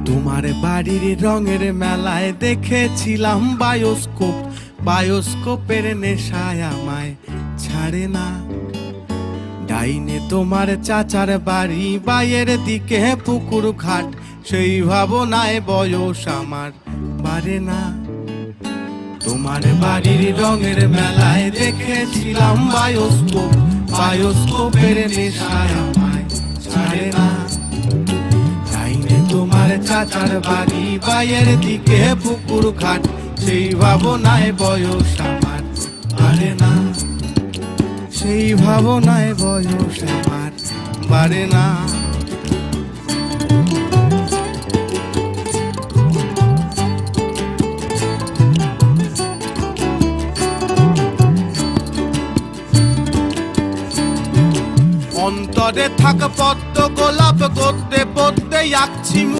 তোমার বাড়ির রঙের মেলায় দেখেছিলাম বায়োস্কোপ, বায়োস্কোপের নেশায় আমায় ছাড়ে না। ডাইনে তোমার চাচার বাড়ি, বাইয়ের দিকে পুকুর ঘাট, সেই ভাবনায় বয়স আমার বাড়ে না। তোমার বাড়ির রঙের মেলায় দেখেছিলাম বায়োস্কোপ, বায়োস্কোপের নেশায় আমায় ছাড়ে না। ডাইনে তোমার চাচার বাড়ি, বাইয়ের দিকে পুকুর ঘাট, সেই ভাবনায় বয়স আমার বাড়ে না। সেই ভাবনায় বয়স আমার বাড়ে না। অন্তরে থাক পদ্ম গোলাপ, গদ্যে পদ্মে আঁকছি।